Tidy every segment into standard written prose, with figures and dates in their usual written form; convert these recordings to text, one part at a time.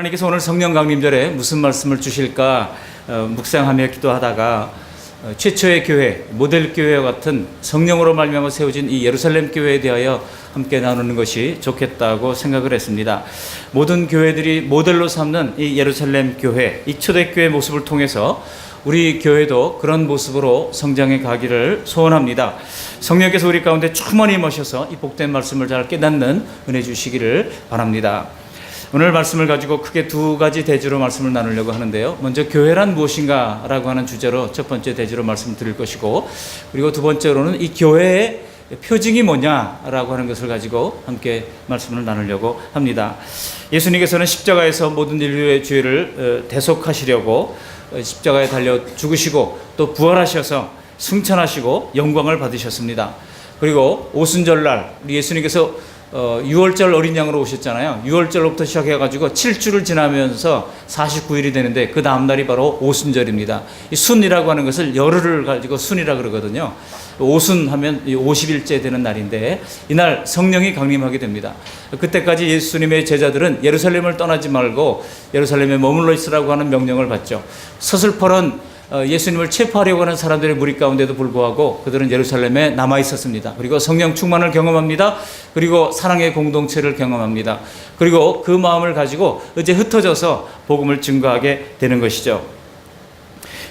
하나님께서 오늘 성령 강림절에 무슨 말씀을 주실까 묵상하며 기도하다가 최초의 교회, 모델 교회와 같은 성령으로 말미암아 세워진 이 예루살렘 교회에 대하여 함께 나누는 것이 좋겠다고 생각을 했습니다. 모든 교회들이 모델로 삼는 이 예루살렘 교회, 이 초대교회 모습을 통해서 우리 교회도 그런 모습으로 성장해 가기를 소원합니다. 성령께서 우리 가운데 충만히 모셔서 이 복된 말씀을 잘 깨닫는 은혜 주시기를 바랍니다. 오늘 말씀을 가지고 크게 두 가지 대주로 말씀을 나누려고 하는데요. 먼저 교회란 무엇인가 라고 하는 주제로 첫 번째 대주로 말씀드릴 것이고, 그리고 두 번째로는 이 교회의 표징이 뭐냐라고 하는 것을 가지고 함께 말씀을 나누려고 합니다. 예수님께서는 십자가에서 모든 인류의 죄를 대속하시려고 십자가에 달려 죽으시고 또 부활하셔서 승천하시고 영광을 받으셨습니다. 그리고 오순절날 우리 예수님께서 6월절 어린 양으로 오셨잖아요. 6월절로부터 시작해가지고 7주를 지나면서 49일이 되는데 그 다음 날이 바로 오순절입니다. 이 순이라고 하는 것을 열흘을 가지고 순이라 그러거든요. 오순 하면 50일째 되는 날인데 이날 성령이 강림하게 됩니다. 그때까지 예수님의 제자들은 예루살렘을 떠나지 말고 예루살렘에 머물러 있으라고 하는 명령을 받죠. 서슬퍼런 예수님을 체포하려고 하는 사람들의 무리 가운데도 불구하고 그들은 예루살렘에 남아 있었습니다. 그리고 성령 충만을 경험합니다. 그리고 사랑의 공동체를 경험합니다. 그리고 그 마음을 가지고 이제 흩어져서 복음을 증거하게 되는 것이죠.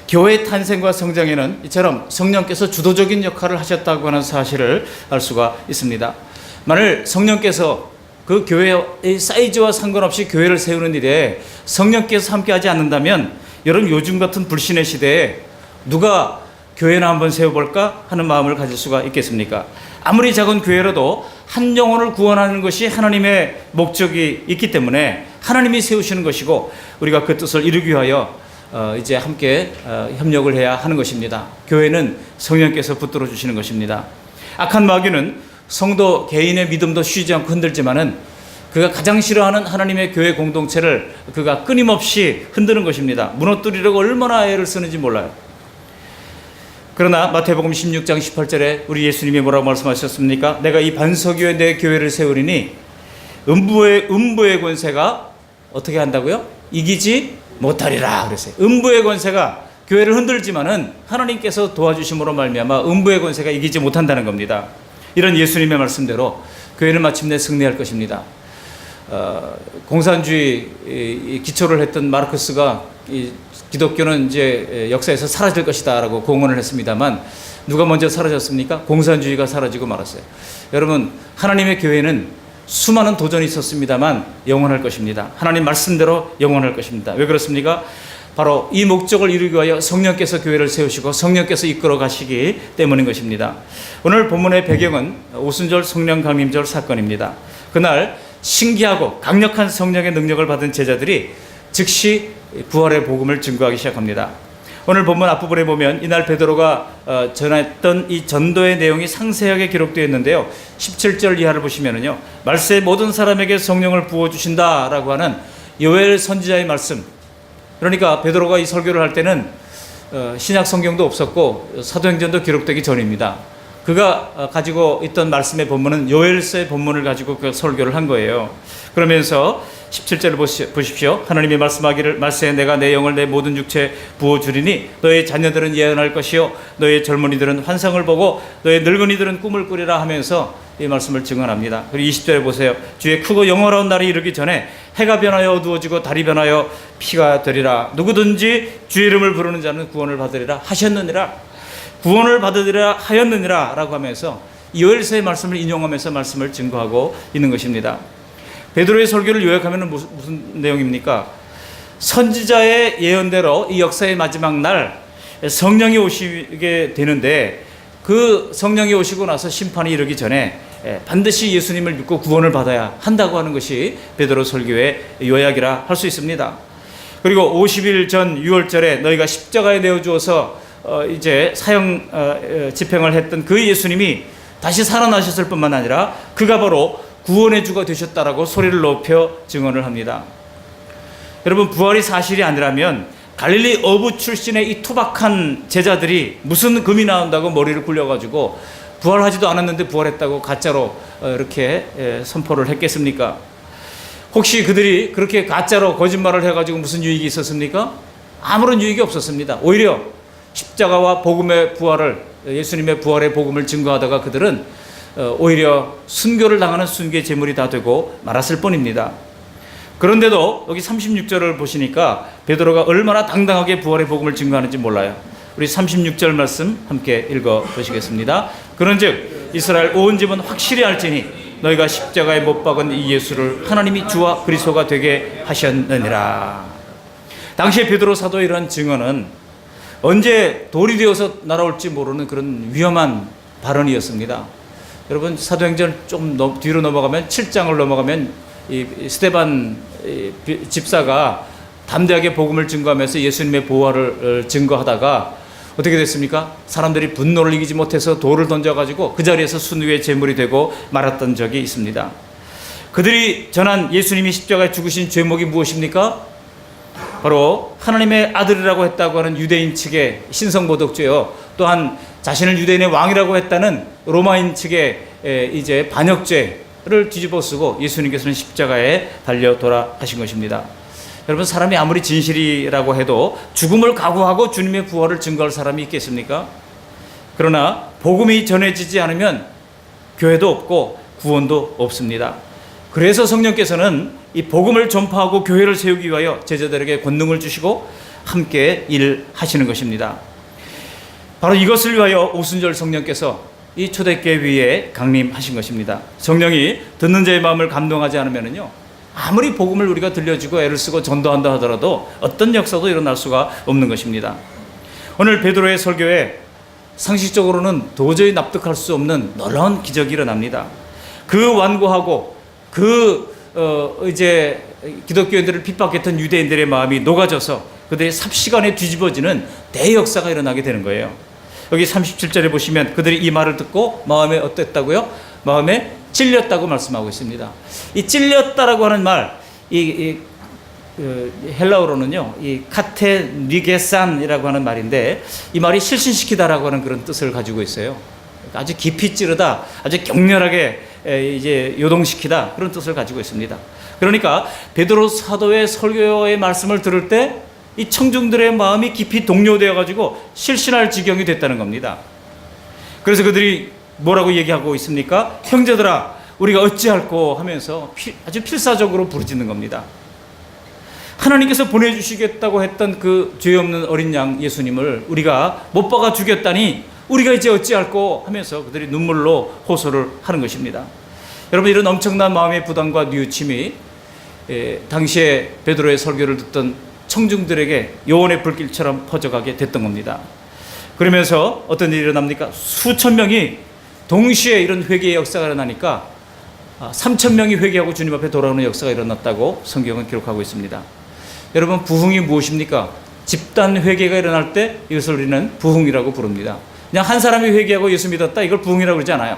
교회의 탄생과 성장에는 이처럼 성령께서 주도적인 역할을 하셨다고 하는 사실을 알 수가 있습니다. 만일 성령께서 그 교회의 사이즈와 상관없이 교회를 세우는 일에 성령께서 함께하지 않는다면 여러분, 요즘 같은 불신의 시대에 누가 교회나 한번 세워볼까 하는 마음을 가질 수가 있겠습니까? 아무리 작은 교회라도 한 영혼을 구원하는 것이 하나님의 목적이 있기 때문에 하나님이 세우시는 것이고 우리가 그 뜻을 이루기 위하여 이제 함께 협력을 해야 하는 것입니다. 교회는 성령께서 붙들어 주시는 것입니다. 악한 마귀는 성도 개인의 믿음도 쉬지 않고 흔들지만은 그가 가장 싫어하는 하나님의 교회 공동체를 그가 끊임없이 흔드는 것입니다. 무너뜨리려고 얼마나 애를 쓰는지 몰라요. 그러나 마태복음 16장 18절에 우리 예수님이 뭐라고 말씀하셨습니까? 내가 이 반석위에 내 교회를 세우리니 음부의 권세가 어떻게 한다고요? 이기지 못하리라 그랬어요. 음부의 권세가 교회를 흔들지만은 하나님께서 도와주심으로 말미암아 음부의 권세가 이기지 못한다는 겁니다. 이런 예수님의 말씀대로 교회는 마침내 승리할 것입니다. 공산주의 기초를 했던 마르크스가 기독교는 이제 역사에서 사라질 것이다라고 공언을 했습니다만 누가 먼저 사라졌습니까? 공산주의가 사라지고 말았어요. 여러분, 하나님의 교회는 수많은 도전이 있었습니다만 영원할 것입니다. 하나님 말씀대로 영원할 것입니다. 왜 그렇습니까? 바로 이 목적을 이루기 위하여 성령께서 교회를 세우시고 성령께서 이끌어 가시기 때문인 것입니다. 오늘 본문의 배경은 오순절 성령 강림절 사건입니다. 그날 신기하고 강력한 성령의 능력을 받은 제자들이 즉시 부활의 복음을 증거하기 시작합니다. 오늘 본문 앞부분에 보면 이날 베드로가 전했던 이 전도의 내용이 상세하게 기록되어 있는데요. 17절 이하를 보시면은요, 말세 모든 사람에게 성령을 부어주신다라고 하는 요엘 선지자의 말씀. 그러니까 베드로가 이 설교를 할 때는 신약 성경도 없었고 사도행전도 기록되기 전입니다. 그가 가지고 있던 말씀의 본문은 요엘서의 본문을 가지고 그 설교를 한 거예요. 그러면서 17절을 보십시오. 하나님이 말씀하기를 말세에 내가 내 영을 내 모든 육체에 부어주리니 너의 자녀들은 예언할 것이요 너의 젊은이들은 환상을 보고 너의 늙은이들은 꿈을 꾸리라 하면서 이 말씀을 증언합니다. 그리고 20절에 보세요. 주의 크고 영원한 날이 이르기 전에 해가 변하여 어두워지고 달이 변하여 피가 되리라. 누구든지 주의 이름을 부르는 자는 구원을 받으리라 하셨느니라. 구원을 받으리라 하였느니라 라고 하면서 요엘서의 말씀을 인용하면서 말씀을 증거하고 있는 것입니다. 베드로의 설교를 요약하면 무슨 내용입니까? 선지자의 예언대로 이 역사의 마지막 날 성령이 오시게 되는데 그 성령이 오시고 나서 심판이 이르기 전에 반드시 예수님을 믿고 구원을 받아야 한다고 하는 것이 베드로 설교의 요약이라 할 수 있습니다. 그리고 50일 전 6월절에 너희가 십자가에 내어주어서 이제 사형 집행을 했던 그 예수님이 다시 살아나셨을 뿐만 아니라 그가 바로 구원의 주가 되셨다라고 소리를 높여 증언을 합니다. 여러분, 부활이 사실이 아니라면 갈릴리 어부 출신의 이 투박한 제자들이 무슨 금이 나온다고 머리를 굴려가지고 부활하지도 않았는데 부활했다고 가짜로 이렇게 선포를 했겠습니까? 혹시 그들이 그렇게 가짜로 거짓말을 해가지고 무슨 유익이 있었습니까? 아무런 유익이 없었습니다. 오히려 십자가와 복음의 부활을, 예수님의 부활의 복음을 증거하다가 그들은 오히려 순교를 당하는 순교의 제물이 다 되고 말았을 뿐입니다. 그런데도 여기 36절을 보시니까 베드로가 얼마나 당당하게 부활의 복음을 증거하는지 몰라요. 우리 36절 말씀 함께 읽어 보시겠습니다. 그런즉 이스라엘 온 집은 확실히 알지니 너희가 십자가에 못 박은 이 예수를 하나님이 주와 그리스도가 되게 하셨느니라. 당시에 베드로 사도의 이런 증언은 언제 돌이 되어서 날아올지 모르는 그런 위험한 발언이었습니다. 여러분, 사도행전 좀 뒤로 넘어가면 7장을 넘어가면 이 스데반 집사가 담대하게 복음을 증거하면서 예수님의 부활을 증거하다가 어떻게 됐습니까? 사람들이 분노를 이기지 못해서 돌을 던져가지고 그 자리에서 순교의 제물이 되고 말았던 적이 있습니다. 그들이 전한 예수님이 십자가에 죽으신 죄목이 무엇입니까? 바로 하나님의 아들이라고 했다고 하는 유대인 측의 신성모독죄요, 또한 자신을 유대인의 왕이라고 했다는 로마인 측의 이제 반역죄를 뒤집어쓰고 예수님께서는 십자가에 달려 돌아가신 것입니다. 여러분, 사람이 아무리 진실이라고 해도 죽음을 각오하고 주님의 부활을 증거할 사람이 있겠습니까? 그러나 복음이 전해지지 않으면 교회도 없고 구원도 없습니다. 그래서 성령께서는 이 복음을 전파하고 교회를 세우기 위하여 제자들에게 권능을 주시고 함께 일하시는 것입니다. 바로 이것을 위하여 오순절 성령께서 이 초대교회 위에 강림하신 것입니다. 성령이 듣는 자의 마음을 감동하지 않으면요, 아무리 복음을 우리가 들려주고 애를 쓰고 전도한다 하더라도 어떤 역사도 일어날 수가 없는 것입니다. 오늘 베드로의 설교에 상식적으로는 도저히 납득할 수 없는 놀라운 기적이 일어납니다. 그 완고하고 이제 기독교인들을 핍박했던 유대인들의 마음이 녹아져서 그들의 삽시간에 뒤집어지는 대역사가 일어나게 되는 거예요. 여기 37절에 보시면 그들이 이 말을 듣고 마음에 어땠다고요? 마음에 찔렸다고 말씀하고 있습니다. 이 찔렸다라고 하는 말, 헬라어로는요, 이 카테니게산이라고 하는 말인데, 이 말이 실신시키다라고 하는 그런 뜻을 가지고 있어요. 아주 깊이 찌르다, 아주 격렬하게 이제 요동시키다, 그런 뜻을 가지고 있습니다. 그러니까 베드로 사도의 설교의 말씀을 들을 때 이 청중들의 마음이 깊이 동요되어 가지고 실신할 지경이 됐다는 겁니다. 그래서 그들이 뭐라고 얘기하고 있습니까? 형제들아, 우리가 어찌할꼬 하면서 아주 필사적으로 부르짖는 겁니다. 하나님께서 보내주시겠다고 했던 그 죄 없는 어린 양 예수님을 우리가 못 박아 죽였다니 우리가 이제 어찌할꼬 하면서 그들이 눈물로 호소를 하는 것입니다. 여러분, 이런 엄청난 마음의 부담과 뉘우침이 당시에 베드로의 설교를 듣던 청중들에게 요원의 불길처럼 퍼져가게 됐던 겁니다. 그러면서 어떤 일이 일어납니까? 수천 명이 동시에 이런 회개의 역사가 일어나니까 3천 명이 회개하고 주님 앞에 돌아오는 역사가 일어났다고 성경은 기록하고 있습니다. 여러분, 부흥이 무엇입니까? 집단 회개가 일어날 때 이것을 우리는 부흥이라고 부릅니다. 그냥 한 사람이 회개하고 예수 믿었다, 이걸 부흥이라고 그러지 않아요.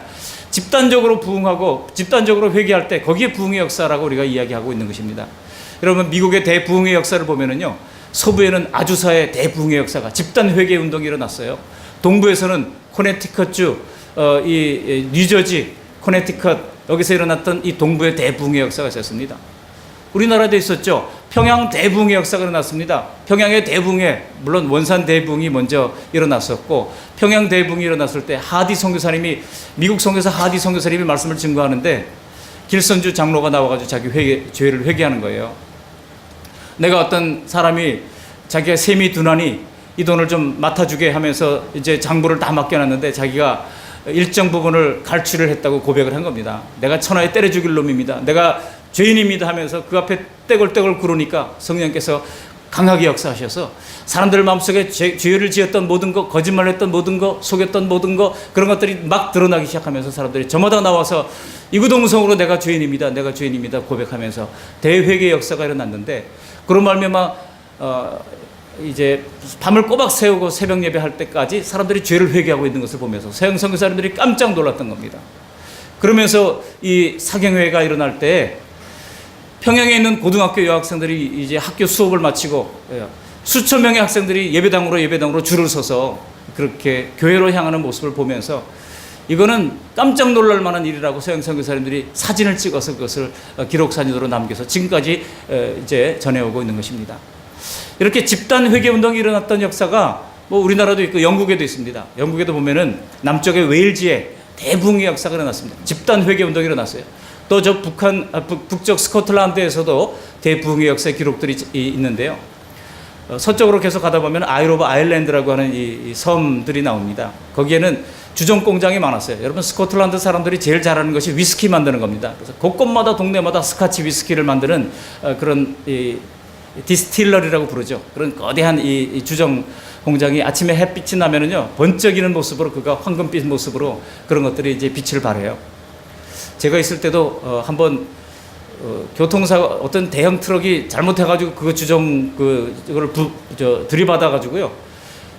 집단적으로 부흥하고 집단적으로 회개할 때 거기에 부흥의 역사라고 우리가 이야기하고 있는 것입니다. 여러분, 미국의 대부흥의 역사를 보면은요, 서부에는 아주사의 대부흥의 역사가 집단 회개 운동이 일어났어요. 동부에서는 코네티컷주, 이 뉴저지, 코네티컷, 여기서 일어났던 이 동부의 대부흥의 역사가 있었습니다. 우리나라도 있었죠. 평양 대부흥의 역사가 일어났습니다. 평양의 대부흥에 물론 원산 대부흥이 먼저 일어났었고, 평양 대부흥이 일어났을 때 하디 선교사님이, 미국 선교사 하디 선교사님이 말씀을 증거하는데 길선주 장로가 나와가지고 자기 죄를 회개하는 거예요. 내가 어떤 사람이 자기가 셈이 두나니 이 돈을 좀 맡아주게 하면서 이제 장부를 다 맡겨놨는데 자기가 일정 부분을 갈취를 했다고 고백을 한 겁니다. 내가 천하에 때려 죽일 놈입니다. 내가 죄인입니다 하면서 그 앞에 떼굴떼굴 구르니까 성령께서 강하게 역사하셔서 사람들 마음속에 죄를 지었던 모든 것, 거짓말했던 모든 것, 속였던 모든 것, 그런 것들이 막 드러나기 시작하면서 사람들이 저마다 나와서 이구동성으로 내가 죄인입니다, 내가 죄인입니다 고백하면서 대회개의 역사가 일어났는데, 그런 말미암아 이제 밤을 꼬박 새우고 새벽 예배할 때까지 사람들이 죄를 회개하고 있는 것을 보면서 서양 선교 사람들이 깜짝 놀랐던 겁니다. 그러면서 이 사경회가 일어날 때 평양에 있는 고등학교 여학생들이 이제 학교 수업을 마치고 수천 명의 학생들이 예배당으로 줄을 서서 그렇게 교회로 향하는 모습을 보면서 이거는 깜짝 놀랄 만한 일이라고 서양 선교사님들이 사진을 찍어서 그것을 기록 사진으로 남겨서 지금까지 이제 전해오고 있는 것입니다. 이렇게 집단 회개 운동이 일어났던 역사가 뭐 우리나라도 있고 영국에도 있습니다. 영국에도 보면은 남쪽의 웨일즈에 대부흥의 역사가 일어났습니다. 집단 회개 운동이 일어났어요. 또 저 북쪽 스코틀랜드에서도 대부흥의 역사의 기록들이 있는데요. 서쪽으로 계속 가다 보면 아일 오브 아일랜드라고 하는 이 섬들이 나옵니다. 거기에는 주정 공장이 많았어요. 여러분, 스코틀랜드 사람들이 제일 잘하는 것이 위스키 만드는 겁니다. 그래서 곳곳마다 동네마다 스카치 위스키를 만드는 그런 이 디스틸러리라고 부르죠. 그런 거대한 이 주정 공장이 아침에 햇빛이 나면은요 번쩍이는 모습으로, 그가 황금빛 모습으로 그런 것들이 이제 빛을 발해요. 제가 있을 때도 한번 교통사고, 어떤 대형 트럭이 잘못해가지고 그거 주정 그걸 들이받아가지고요,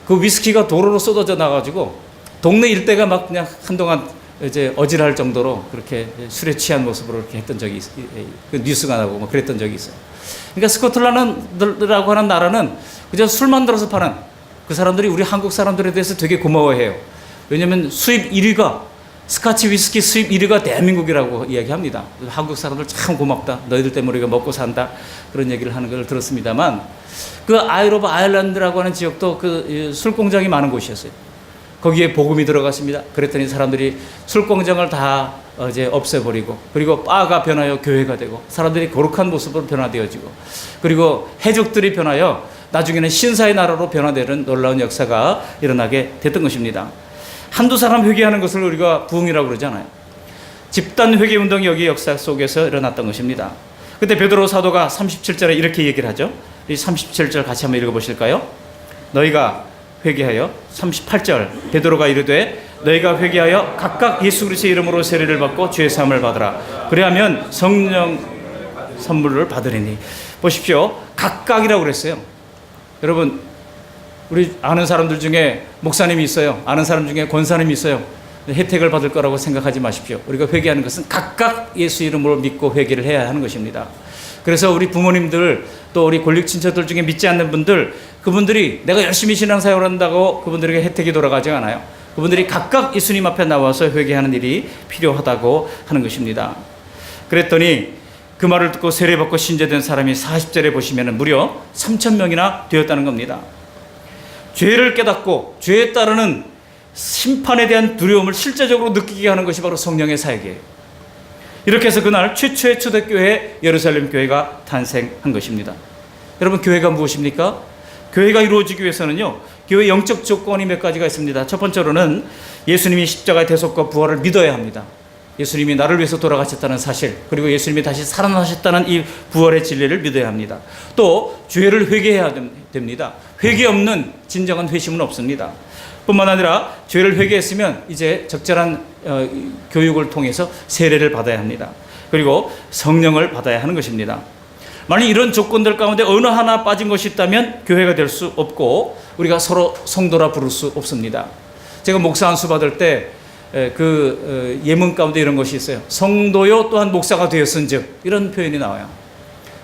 그 위스키가 도로로 쏟아져 나가지고 동네 일대가 막 그냥 한동안 이제 어질할 정도로 그렇게 술에 취한 모습으로 이렇게 했던 적이 그 뉴스가 나고 뭐 그랬던 적이 있어요. 그러니까 스코틀랜드라고 하는 나라는 그저 술 만들어서 파는, 그 사람들이 우리 한국 사람들에 대해서 되게 고마워해요. 왜냐하면 수입 1위가, 스카치 위스키 수입 1위가 대한민국이라고 이야기합니다. 한국 사람들 참 고맙다, 너희들 때문에 우리가 먹고 산다, 그런 얘기를 하는 걸 들었습니다만, 그 아일 오브 아일랜드라고 하는 지역도 그 술공장이 많은 곳이었어요. 거기에 복음이 들어갔습니다. 그랬더니 사람들이 술공장을 다 이제 없애버리고, 그리고 바가 변하여 교회가 되고, 사람들이 거룩한 모습으로 변화되어지고, 그리고 해족들이 변하여 나중에는 신사의 나라로 변화되는 놀라운 역사가 일어나게 됐던 것입니다. 한두 사람 회개하는 것을 우리가 부흥이라고 그러잖아요. 집단 회개 운동이 여기 역사 속에서 일어났던 것입니다. 그때 베드로 사도가 37절에 이렇게 얘기를 하죠. 이 37절 같이 한번 읽어보실까요? 너희가 회개하여, 38절 베드로가 이르되 너희가 회개하여 각각 예수 그리스도의 이름으로 세례를 받고 죄 사함을 받으라. 그래야면 성령 선물을 받으리니. 보십시오, 각각이라고 그랬어요. 여러분, 우리 아는 사람들 중에 목사님이 있어요. 아는 사람 중에 권사님이 있어요. 혜택을 받을 거라고 생각하지 마십시오. 우리가 회개하는 것은 각각 예수 이름으로 믿고 회개를 해야 하는 것입니다. 그래서 우리 부모님들, 또 우리 권력 친척들 중에 믿지 않는 분들, 그분들이 내가 열심히 신앙생활을 한다고 그분들에게 혜택이 돌아가지 않아요. 그분들이 각각 예수님 앞에 나와서 회개하는 일이 필요하다고 하는 것입니다. 그랬더니 그 말을 듣고 세례받고 신제된 사람이 40절에 보시면 무려 3,000명이나 되었다는 겁니다. 죄를 깨닫고 죄에 따르는 심판에 대한 두려움을 실제적으로 느끼게 하는 것이 바로 성령의 사역이에요. 이렇게 해서 그날 최초의 초대교회 예루살렘 교회가 탄생한 것입니다. 여러분, 교회가 무엇입니까? 교회가 이루어지기 위해서는요, 교회 영적 조건이 몇 가지가 있습니다. 첫 번째로는 예수님이 십자가의 대속과 부활을 믿어야 합니다. 예수님이 나를 위해서 돌아가셨다는 사실, 그리고 예수님이 다시 살아나셨다는 이 부활의 진리를 믿어야 합니다. 또 죄를 회개해야 됩니다. 회개 없는 진정한 회심은 없습니다. 뿐만 아니라 죄를 회개했으면 이제 적절한 교육을 통해서 세례를 받아야 합니다. 그리고 성령을 받아야 하는 것입니다. 만약 이런 조건들 가운데 어느 하나 빠진 것이 있다면 교회가 될 수 없고 우리가 서로 성도라 부를 수 없습니다. 제가 목사 안수 받을 때 그 예문 가운데 이런 것이 있어요. 성도요 또한 목사가 되었은즉, 이런 표현이 나와요.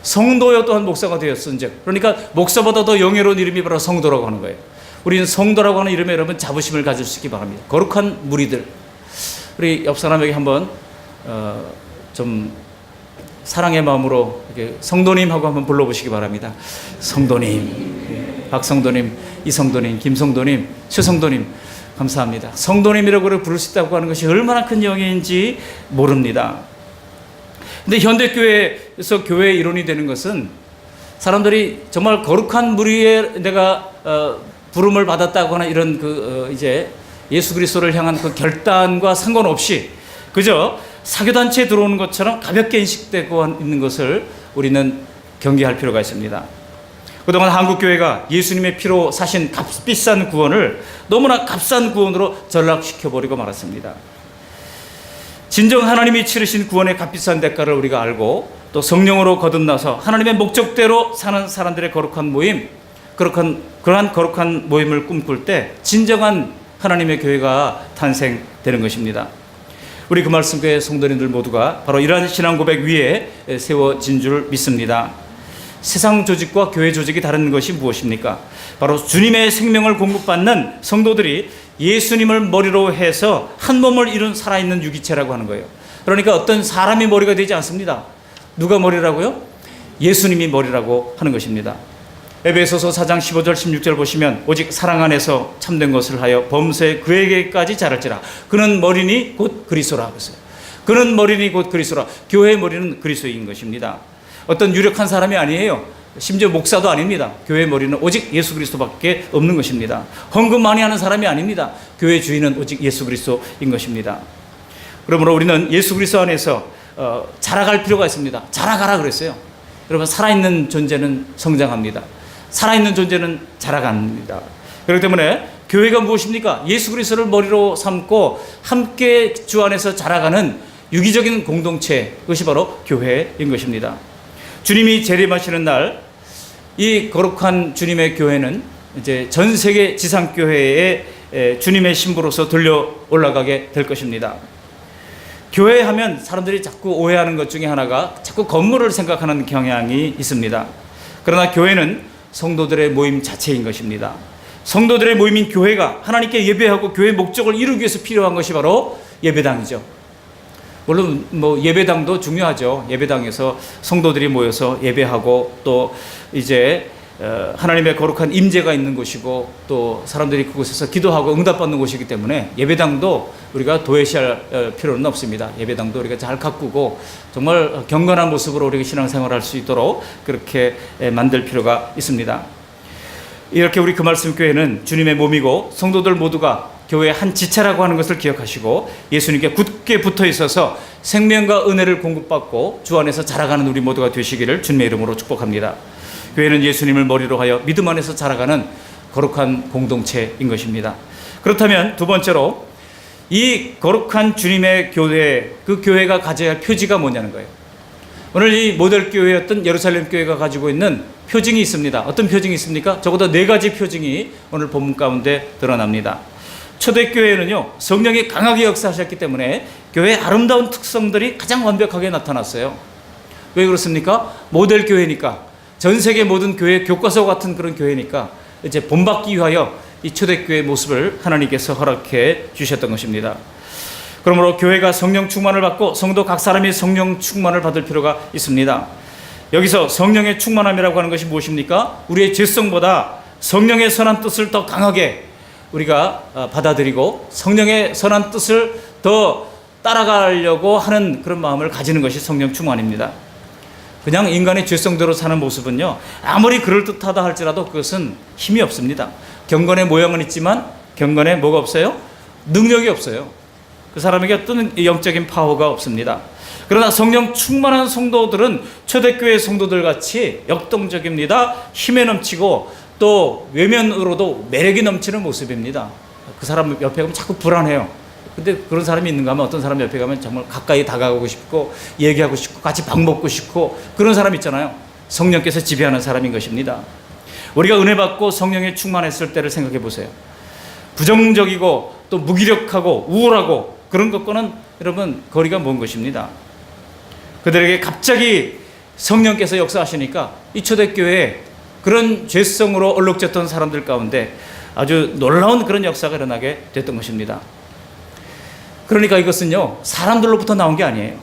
성도요 또한 목사가 되었은즉, 그러니까 목사보다 더 영예로운 이름이 바로 성도라고 하는 거예요. 우리는 성도라고 하는 이름에 여러분 자부심을 가질 수 있기 바랍니다. 거룩한 무리들. 우리 옆 사람에게 한번 좀 사랑의 마음으로 이렇게 성도님하고 한번 불러보시기 바랍니다. 성도님, 박성도님, 이성도님, 김성도님, 최성도님, 감사합니다. 성도님이라고 부를 수 있다고 하는 것이 얼마나 큰 영예인지 모릅니다. 근데 현대교회에서 교회의 이론이 되는 것은 사람들이 정말 거룩한 무리에 내가 부름을 받았다고 하는 이런 이제 예수 그리스도를 향한 그 결단과 상관없이 그저 사교단체에 들어오는 것처럼 가볍게 인식되고 있는 것을 우리는 경계할 필요가 있습니다. 그동안 한국교회가 예수님의 피로 사신 값비싼 구원을 너무나 값싼 구원으로 전락시켜버리고 말았습니다. 진정 하나님이 치르신 구원의 값비싼 대가를 우리가 알고 또 성령으로 거듭나서 하나님의 목적대로 사는 사람들의 거룩한 모임, 그러한 거룩한 모임을 꿈꿀 때 진정한 하나님의 교회가 탄생되는 것입니다. 우리 그 말씀교회 성도님들 모두가 바로 이러한 신앙 고백 위에 세워진 줄 믿습니다. 세상 조직과 교회 조직이 다른 것이 무엇입니까? 바로 주님의 생명을 공급받는 성도들이 예수님을 머리로 해서 한 몸을 이룬 살아있는 유기체라고 하는 거예요. 그러니까 어떤 사람이 머리가 되지 않습니다. 누가 머리라고요? 예수님이 머리라고 하는 것입니다. 에베소서 4장 15절 16절 보시면 오직 사랑 안에서 참된 것을 하여 범사에 그에게까지 자랄지라. 그는 머리니 곧 그리스도라 그랬어요. 그는 머리니 곧 그리스도라. 교회의 머리는 그리스도인 것입니다. 어떤 유력한 사람이 아니에요. 심지어 목사도 아닙니다. 교회의 머리는 오직 예수 그리스도밖에 없는 것입니다. 헌금 많이 하는 사람이 아닙니다. 교회 주인은 오직 예수 그리스도인 것입니다. 그러므로 우리는 예수 그리스도 안에서 자라갈 필요가 있습니다. 자라가라 그랬어요. 여러분, 살아있는 존재는 성장합니다. 살아있는 존재는 자라갑니다. 그렇기 때문에 교회가 무엇입니까? 예수 그리스도를 머리로 삼고 함께 주 안에서 자라가는 유기적인 공동체, 그것이 바로 교회인 것입니다. 주님이 재림하시는 날, 이 거룩한 주님의 교회는 이제 전 세계 지상교회에 주님의 신부로서 들려 올라가게 될 것입니다. 교회 하면 사람들이 자꾸 오해하는 것 중에 하나가 자꾸 건물을 생각하는 경향이 있습니다. 그러나 교회는 성도들의 모임 자체인 것입니다. 성도들의 모임인 교회가 하나님께 예배하고 교회의 목적을 이루기 위해서 필요한 것이 바로 예배당이죠. 물론 예배당도 중요하죠. 예배당에서 성도들이 모여서 예배하고 또 이제 하나님의 거룩한 임재가 있는 곳이고 또 사람들이 그곳에서 기도하고 응답받는 곳이기 때문에 예배당도 우리가 도외시할 필요는 없습니다. 예배당도 우리가 잘 가꾸고 정말 경건한 모습으로 우리가 신앙생활할 수 있도록 그렇게 만들 필요가 있습니다. 이렇게 우리 그 말씀 교회는 주님의 몸이고 성도들 모두가 교회의 한 지체라고 하는 것을 기억하시고 예수님께 굳게 붙어 있어서 생명과 은혜를 공급받고 주 안에서 자라가는 우리 모두가 되시기를 주님의 이름으로 축복합니다. 교회는 예수님을 머리로 하여 믿음 안에서 자라가는 거룩한 공동체인 것입니다. 그렇다면 두 번째로 이 거룩한 주님의 교회, 그 교회가 가져야 할 표지가 뭐냐는 거예요. 오늘 이 모델 교회였던 예루살렘 교회가 가지고 있는 표징이 있습니다. 어떤 표징이 있습니까? 적어도 4가지 표징이 오늘 본문 가운데 드러납니다. 초대교회는요, 성령이 강하게 역사하셨기 때문에 교회의 아름다운 특성들이 가장 완벽하게 나타났어요. 왜 그렇습니까? 모델 교회니까, 전 세계 모든 교회 교과서 같은 그런 교회니까 이제 본받기 위하여 이 초대교회의 모습을 하나님께서 허락해 주셨던 것입니다. 그러므로 교회가 성령 충만을 받고 성도 각 사람이 성령 충만을 받을 필요가 있습니다. 여기서 성령의 충만함이라고 하는 것이 무엇입니까? 우리의 죄성보다 성령의 선한 뜻을 더 강하게 우리가 받아들이고 성령의 선한 뜻을 더 따라가려고 하는 그런 마음을 가지는 것이 성령 충만입니다. 그냥 인간의 죄성대로 사는 모습은요, 아무리 그럴듯하다 할지라도 그것은 힘이 없습니다. 경건의 모양은 있지만 경건에 뭐가 없어요? 능력이 없어요. 그 사람에게 어떤 영적인 파워가 없습니다. 그러나 성령 충만한 성도들은 초대교회 성도들 같이 역동적입니다. 힘에 넘치고 또 외면으로도 매력이 넘치는 모습입니다. 그 사람 옆에 가면 자꾸 불안해요. 근데 그런 사람이 있는가 하면 어떤 사람 옆에 가면 정말 가까이 다가가고 싶고 얘기하고 싶고 같이 밥 먹고 싶고 그런 사람 있잖아요. 성령께서 지배하는 사람인 것입니다. 우리가 은혜 받고 성령에 충만했을 때를 생각해 보세요. 부정적이고 또 무기력하고 우울하고 그런 것과는 여러분 거리가 먼 것입니다. 그들에게 갑자기 성령께서 역사하시니까 이 초대교회에 그런 죄성으로 얼룩졌던 사람들 가운데 아주 놀라운 그런 역사가 일어나게 됐던 것입니다. 그러니까 이것은요, 사람들로부터 나온 게 아니에요.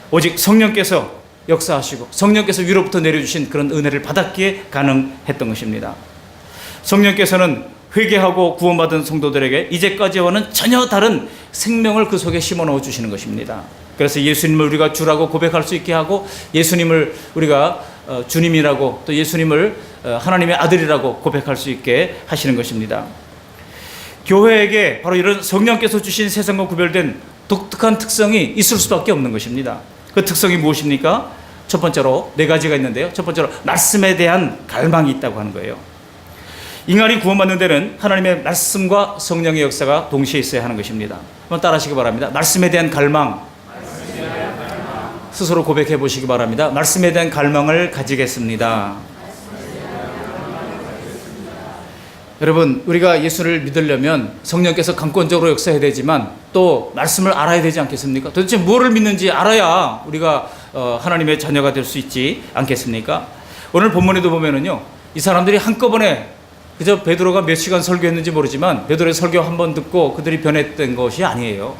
오직 성령께서 역사하시고 성령께서 위로부터 내려주신 그런 은혜를 받았기에 가능했던 것입니다. 성령께서는 회개하고 구원받은 성도들에게 이제까지와는 전혀 다른 생명을 그 속에 심어 넣어 주시는 것입니다. 그래서 예수님을 우리가 주라고 고백할 수 있게 하고 예수님을 우리가 주님이라고 또 예수님을 하나님의 아들이라고 고백할 수 있게 하시는 것입니다. 교회에게 바로 이런 성령께서 주신 세상과 구별된 독특한 특성이 있을 수밖에 없는 것입니다. 그 특성이 무엇입니까? 첫 번째로 4가지가 있는데요. 첫 번째로 말씀에 대한 갈망이 있다고 하는 거예요. 인간이 구원받는 데는 하나님의 말씀과 성령의 역사가 동시에 있어야 하는 것입니다. 한번 따라하시기 바랍니다. 말씀에 대한 갈망. 스스로 고백해 보시기 바랍니다. 말씀에 대한 갈망을 가지겠습니다. 여러분, 우리가 예수를 믿으려면 성령께서 강권적으로 역사해야 되지만 또 말씀을 알아야 되지 않겠습니까? 도대체 무엇을 믿는지 알아야 우리가 하나님의 자녀가 될 수 있지 않겠습니까? 오늘 본문에도 보면은요, 이 사람들이 한꺼번에 그저 베드로가 몇 시간 설교했는지 모르지만 베드로의 설교 한 번 듣고 그들이 변했던 것이 아니에요.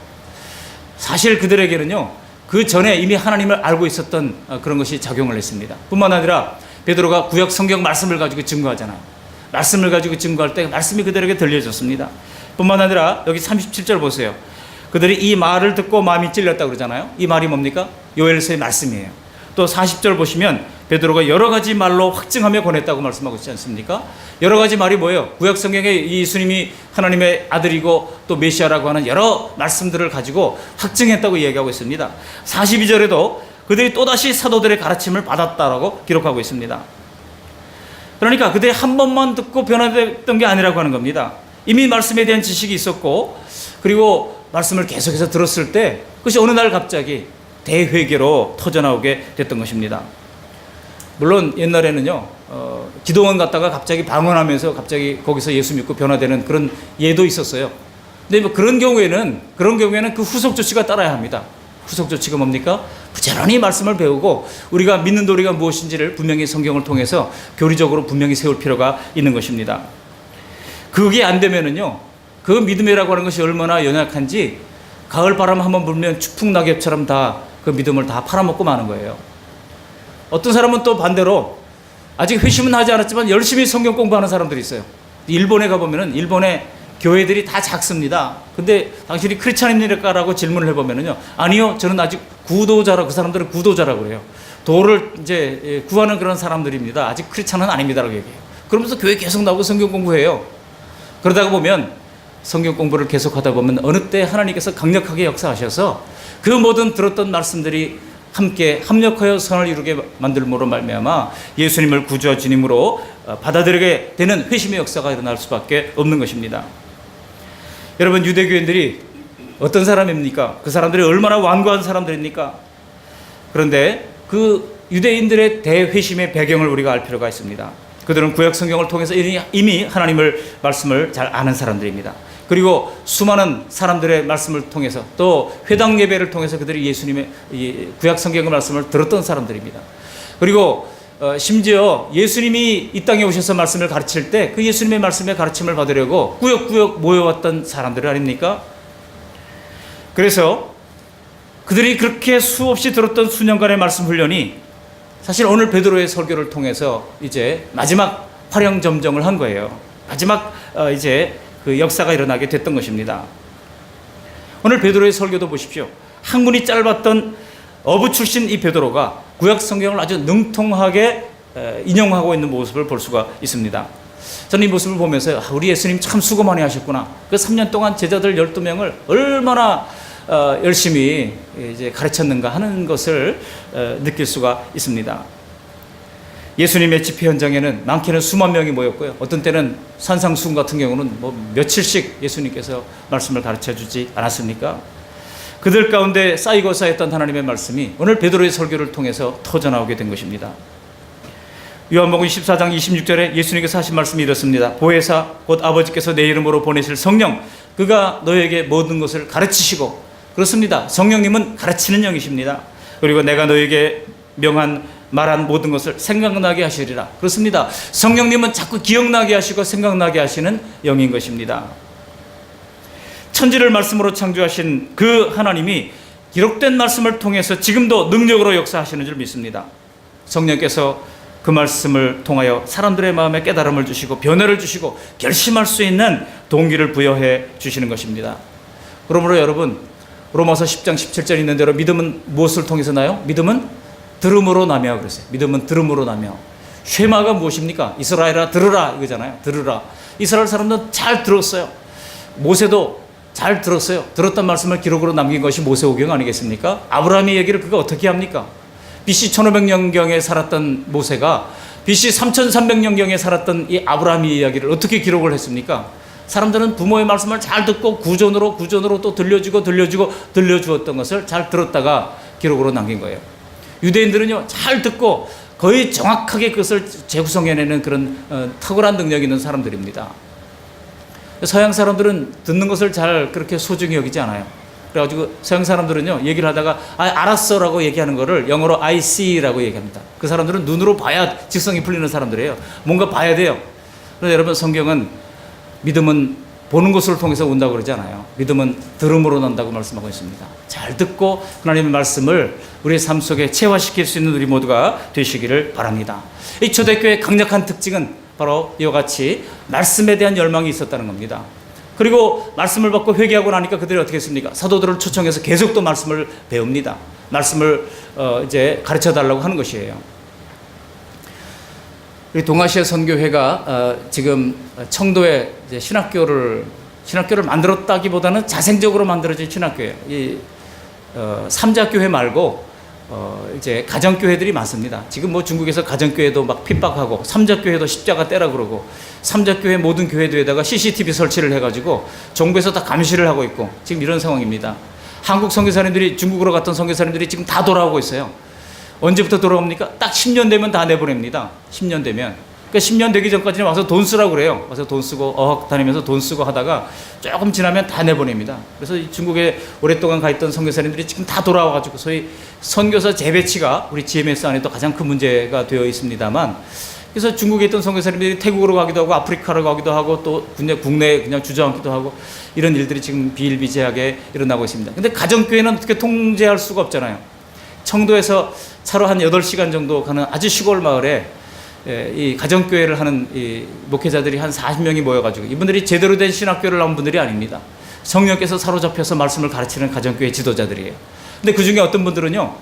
사실 그들에게는요, 그 전에 이미 하나님을 알고 있었던 그런 것이 작용을 했습니다. 뿐만 아니라 베드로가 구약 성경 말씀을 가지고 증거하잖아요. 말씀을 가지고 증거할 때 말씀이 그들에게 들려졌습니다. 뿐만 아니라 여기 37절 보세요. 그들이 이 말을 듣고 마음이 찔렸다고 그러잖아요. 이 말이 뭡니까? 요엘서의 말씀이에요. 또 40절 보시면 베드로가 여러 가지 말로 확증하며 권했다고 말씀하고 있지 않습니까? 여러 가지 말이 뭐예요? 구약 성경에 예수님이 하나님의 아들이고 또 메시아라고 하는 여러 말씀들을 가지고 확증했다고 이야기하고 있습니다. 42절에도 그들이 또다시 사도들의 가르침을 받았다라고 기록하고 있습니다. 그러니까 그들이 한 번만 듣고 변화됐던 게 아니라고 하는 겁니다. 이미 말씀에 대한 지식이 있었고, 그리고 말씀을 계속해서 들었을 때 그것이 어느 날 갑자기 대회개로 터져나오게 됐던 것입니다. 물론 옛날에는요, 기도원 갔다가 갑자기 방언하면서 갑자기 거기서 예수 믿고 변화되는 그런 예도 있었어요. 근데 뭐 그런 경우에는 그 후속 조치가 따라야 합니다. 후속 조치가 뭡니까? 부지런히 말씀을 배우고 우리가 믿는 도리가 무엇인지를 분명히 성경을 통해서 교리적으로 분명히 세울 필요가 있는 것입니다. 그게 안 되면은요, 그 믿음이라고 하는 것이 얼마나 연약한지 가을 바람 한번 불면 추풍 낙엽처럼 다 그 믿음을 다 팔아먹고 마는 거예요. 어떤 사람은 또 반대로 아직 회심은 하지 않았지만 열심히 성경 공부하는 사람들이 있어요. 일본에 가보면은 일본의 교회들이 다 작습니다. 근데 당신이 크리스찬입니까라고 질문을 해보면은요, 아니요, 저는 아직 구도자라, 그 사람들은 구도자라고 그래요. 도를 이제 구하는 그런 사람들입니다. 아직 크리스찬은 아닙니다라고 얘기해요. 그러면서 교회 계속 나오고 성경 공부해요. 그러다가 보면 성경 공부를 계속하다 보면 어느 때 하나님께서 강력하게 역사하셔서 그 모든 들었던 말씀들이 함께 합력하여 선을 이루게 만들므로 말미암아 예수님을 구주와 주님으로 받아들이게 되는 회심의 역사가 일어날 수밖에 없는 것입니다. 여러분, 유대교인들이 어떤 사람입니까? 그 사람들이 얼마나 완고한 사람들입니까? 그런데 그 유대인들의 대회심의 배경을 우리가 알 필요가 있습니다. 그들은 구약 성경을 통해서 이미 하나님을 말씀을 잘 아는 사람들입니다. 그리고 수많은 사람들의 말씀을 통해서 또 회당 예배를 통해서 그들이 예수님의 구약 성경의 말씀을 들었던 사람들입니다. 그리고 심지어 예수님이 이 땅에 오셔서 말씀을 가르칠 때 그 예수님의 말씀의 가르침을 받으려고 꾸역꾸역 모여왔던 사람들 아닙니까? 그래서 그들이 그렇게 수없이 들었던 수년간의 말씀 훈련이 사실 오늘 베드로의 설교를 통해서 이제 마지막 화령점정을 한 거예요. 마지막 이제 그 역사가 일어나게 됐던 것입니다. 오늘 베드로의 설교도 보십시오. 학문이 짧았던 어부 출신 이 베드로가 구약 성경을 아주 능통하게 인용하고 있는 모습을 볼 수가 있습니다. 저는 이 모습을 보면서 우리 예수님 참 수고 많이 하셨구나. 그 3년 동안 제자들 12명을 얼마나 열심히 이제 가르쳤는가 하는 것을 느낄 수가 있습니다. 예수님의 집회 현장에는 많게는 수만 명이 모였고요. 어떤 때는 산상수훈 같은 경우는 뭐 며칠씩 예수님께서 말씀을 가르쳐 주지 않았습니까? 그들 가운데 쌓이고 쌓였던 하나님의 말씀이 오늘 베드로의 설교를 통해서 터져나오게 된 것입니다. 요한복음 14장 26절에 예수님께서 하신 말씀이 이렇습니다. 보혜사 곧 아버지께서 내 이름으로 보내실 성령, 그가 너에게 모든 것을 가르치시고, 그렇습니다. 성령님은 가르치는 영이십니다. 그리고 내가 너에게 말한 모든 것을 생각나게 하시리라. 그렇습니다. 성령님은 자꾸 기억나게 하시고 생각나게 하시는 영인 것입니다. 천지를 말씀으로 창조하신 그 하나님이 기록된 말씀을 통해서 지금도 능력으로 역사하시는 줄 믿습니다. 성령께서 그 말씀을 통하여 사람들의 마음에 깨달음을 주시고 변화를 주시고 결심할 수 있는 동기를 부여해 주시는 것입니다. 그러므로 여러분, 로마서 10장 17절 있는 대로 믿음은 무엇을 통해서 나요? 믿음은 들음으로 나며 그랬어요. 믿음은 들음으로 나며. 쉐마가 무엇입니까? 이스라엘아 들으라 이거잖아요. 들으라. 이스라엘 사람들은 잘 들었어요. 모세도 잘 들었어요. 들었던 말씀을 기록으로 남긴 것이 모세오경 아니겠습니까? 아브라함의 얘기를 그가 어떻게 합니까? BC 1500년경에 살았던 모세가 BC 3300년경에 살았던 이 아브라함의 이야기를 어떻게 기록을 했습니까? 사람들은 부모의 말씀을 잘 듣고 구전으로 또 들려주었던 것을 잘 들었다가 기록으로 남긴 거예요. 유대인들은요, 잘 듣고 거의 정확하게 그것을 재구성해내는 그런 탁월한 능력이 있는 사람들입니다. 서양 사람들은 듣는 것을 잘 그렇게 소중히 여기지 않아요. 그래가지고 서양 사람들은요, 얘기를 하다가 알았어라고 얘기하는 거를 영어로 I see라고 얘기합니다. 그 사람들은 눈으로 봐야 직성이 풀리는 사람들이에요. 뭔가 봐야 돼요. 그런데 여러분, 성경은 믿음은 보는 것을 통해서 온다고 그러지 않아요. 믿음은 들음으로 난다고 말씀하고 있습니다. 잘 듣고 하나님의 말씀을 우리의 삶 속에 체화시킬 수 있는 우리 모두가 되시기를 바랍니다. 이 초대교회의 강력한 특징은 바로 이와 같이 말씀에 대한 열망이 있었다는 겁니다. 그리고 말씀을 받고 회개하고 나니까 그들이 어떻게 했습니까? 사도들을 초청해서 계속 또 말씀을 배웁니다. 말씀을 이제 가르쳐 달라고 하는 것이에요. 우리 동아시아 선교회가 지금 청도에 이제 신학교를 만들었다기보다는 자생적으로 만들어진 신학교예요. 이 삼자교회 말고 이제 가정교회들이 많습니다. 지금 뭐 중국에서 가정교회도 막 핍박하고 삼자교회도 십자가 떼라 그러고 삼자교회 모든 교회들에다가 CCTV 설치를 해가지고 정부에서 다 감시를 하고 있고 지금 이런 상황입니다. 한국 선교사님들이 중국으로 갔던 선교사님들이 지금 다 돌아오고 있어요. 언제부터 돌아옵니까? 딱 10년 되면 다 내보냅니다. 10년 되면. 그러니까 10년 되기 전까지는 와서 돈 쓰라고 그래요. 와서 돈 쓰고 어학 다니면서 돈 쓰고 하다가 조금 지나면 다 내보냅니다. 그래서 중국에 오랫동안 가 있던 선교사님들이 지금 다 돌아와가지고 소위 선교사 재배치가 우리 GMS 안에도 가장 큰 문제가 되어 있습니다만, 그래서 중국에 있던 선교사님들이 태국으로 가기도 하고 아프리카로 가기도 하고 또 국내에 그냥 주저앉기도 하고 이런 일들이 지금 비일비재하게 일어나고 있습니다. 근데 가정교회는 어떻게 통제할 수가 없잖아요. 청도에서 차로 한 8시간 정도 가는 아주 시골 마을에 이 가정교회를 하는 이 목회자들이 한 40명이 모여가지고, 이분들이 제대로 된 신학교를 나온 분들이 아닙니다. 성령께서 사로잡혀서 말씀을 가르치는 가정교회 지도자들이에요. 근데 그 중에 어떤 분들은요,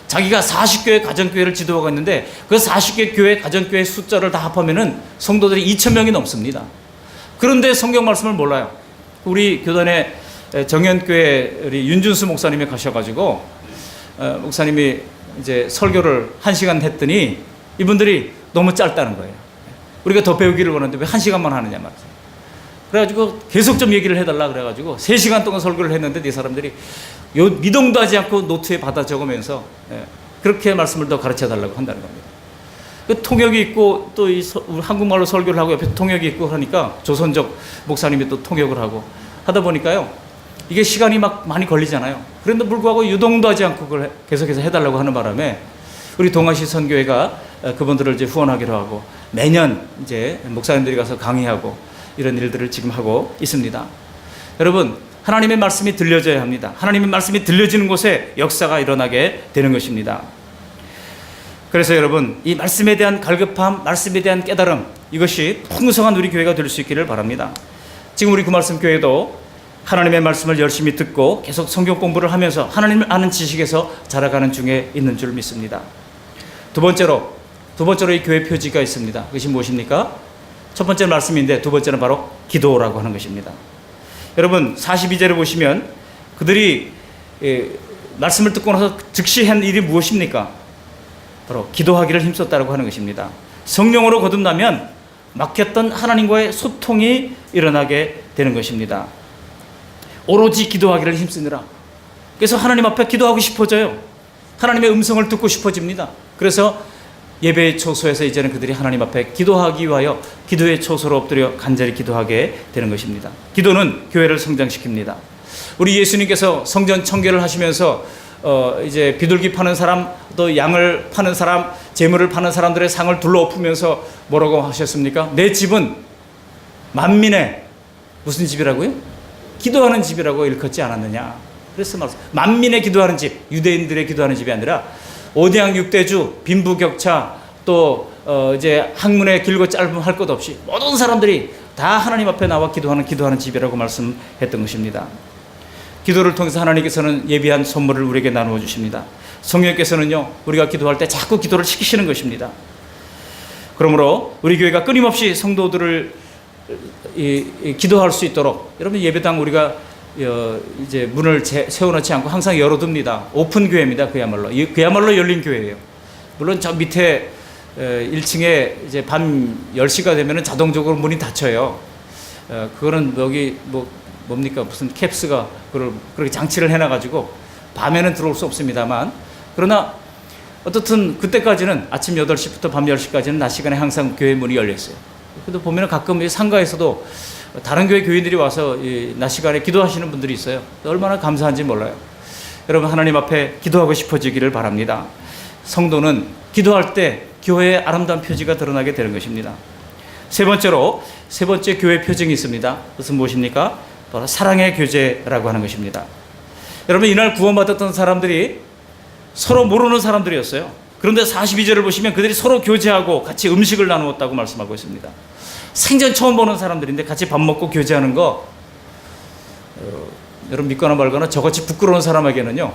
자기가 40교회 가정교회를 지도하고 있는데 그 40개 교회 가정교회 숫자를 다 합하면은 성도들이 2,000명이 넘습니다. 그런데 성경 말씀을 몰라요. 우리 교단에 정연교회 우리 윤준수 목사님이 가셔가지고 목사님이 이제 설교를 1시간 했더니 이분들이 너무 짧다는 거예요. 우리가 더 배우기를 원하는데 왜 1시간만 하느냐 말이죠. 그래가지고 계속 좀 얘기를 해달라 그래가지고 3시간 동안 설교를 했는데 이 사람들이 미동도 하지 않고 노트에 받아 적으면서 그렇게 말씀을 더 가르쳐 달라고 한다는 겁니다. 그 통역이 있고 또 한국말로 설교를 하고 옆에 통역이 있고 하니까 조선족 목사님이 또 통역을 하고 하다 보니까요, 이게 시간이 막 많이 걸리잖아요. 그런데 불구하고 유동도 하지 않고 그걸 계속해서 해달라고 하는 바람에 우리 동아시 선교회가 그분들을 이제 후원하기로 하고 매년 이제 목사님들이 가서 강의하고 이런 일들을 지금 하고 있습니다. 여러분, 하나님의 말씀이 들려져야 합니다. 하나님의 말씀이 들려지는 곳에 역사가 일어나게 되는 것입니다. 그래서 여러분, 이 말씀에 대한 갈급함, 말씀에 대한 깨달음, 이것이 풍성한 우리 교회가 될 수 있기를 바랍니다. 지금 우리 그 말씀 교회도 하나님의 말씀을 열심히 듣고 계속 성경 공부를 하면서 하나님을 아는 지식에서 자라가는 중에 있는 줄 믿습니다. 두 번째로 이 교회 표지가 있습니다. 그것이 무엇입니까? 첫 번째 말씀인데 두 번째는 바로 기도라고 하는 것입니다. 여러분, 42절을 보시면 그들이 말씀을 듣고 나서 즉시 한 일이 무엇입니까? 바로 기도하기를 힘썼다고 하는 것입니다. 성령으로 거듭나면 막혔던 하나님과의 소통이 일어나게 되는 것입니다. 오로지 기도하기를 힘쓰느라. 그래서 하나님 앞에 기도하고 싶어져요. 하나님의 음성을 듣고 싶어집니다. 그래서 예배의 초소에서 이제는 그들이 하나님 앞에 기도하기 위하여 기도의 초소로 엎드려 간절히 기도하게 되는 것입니다. 기도는 교회를 성장시킵니다. 우리 예수님께서 성전 청결을 하시면서 이제 비둘기 파는 사람, 또 양을 파는 사람, 재물을 파는 사람들의 상을 둘러엎으면서 뭐라고 하셨습니까? 내 집은 만민의 무슨 집이라고요? 기도하는 집이라고 일컫지 않았느냐. 그래서 만민의 기도하는 집, 유대인들의 기도하는 집이 아니라 오대양 육대주, 빈부격차, 또 이제 학문의 길고 짧음 할 것 없이 모든 사람들이 다 하나님 앞에 나와 기도하는 집이라고 말씀했던 것입니다. 기도를 통해서 하나님께서는 예비한 선물을 우리에게 나누어 주십니다. 성령께서는요, 우리가 기도할 때 자꾸 기도를 시키시는 것입니다. 그러므로 우리 교회가 끊임없이 성도들을 기도할 수 있도록, 여러분, 예배당 우리가 이제 문을 세워놓지 않고 항상 열어둡니다. 오픈 교회입니다. 그야말로 열린 교회예요. 물론 저 밑에 1층에 이제 밤 10시가 되면 자동적으로 문이 닫혀요. 그거는 여기 뭡니까? 무슨 캡스가 그렇게 장치를 해놔가지고 밤에는 들어올 수 없습니다만, 그러나 어떻든 그때까지는 아침 8시부터 밤 10시까지는 낮 시간에 항상 교회 문이 열려 있어요. 그래도 보면 가끔 상가에서도 다른 교회 교인들이 와서 낮 시간에 기도하시는 분들이 있어요. 얼마나 감사한지 몰라요. 여러분, 하나님 앞에 기도하고 싶어지기를 바랍니다. 성도는 기도할 때 교회의 아름다운 표지가 드러나게 되는 것입니다. 세 번째 교회 표징이 있습니다. 그것은 무엇입니까? 바로 사랑의 교제라고 하는 것입니다. 여러분, 이날 구원받았던 사람들이 서로 모르는 사람들이었어요. 그런데 42절을 보시면 그들이 서로 교제하고 같이 음식을 나누었다고 말씀하고 있습니다. 생전 처음 보는 사람들인데 같이 밥 먹고 교제하는 거, 여러분 믿거나 말거나 저같이 부끄러운 사람에게는요,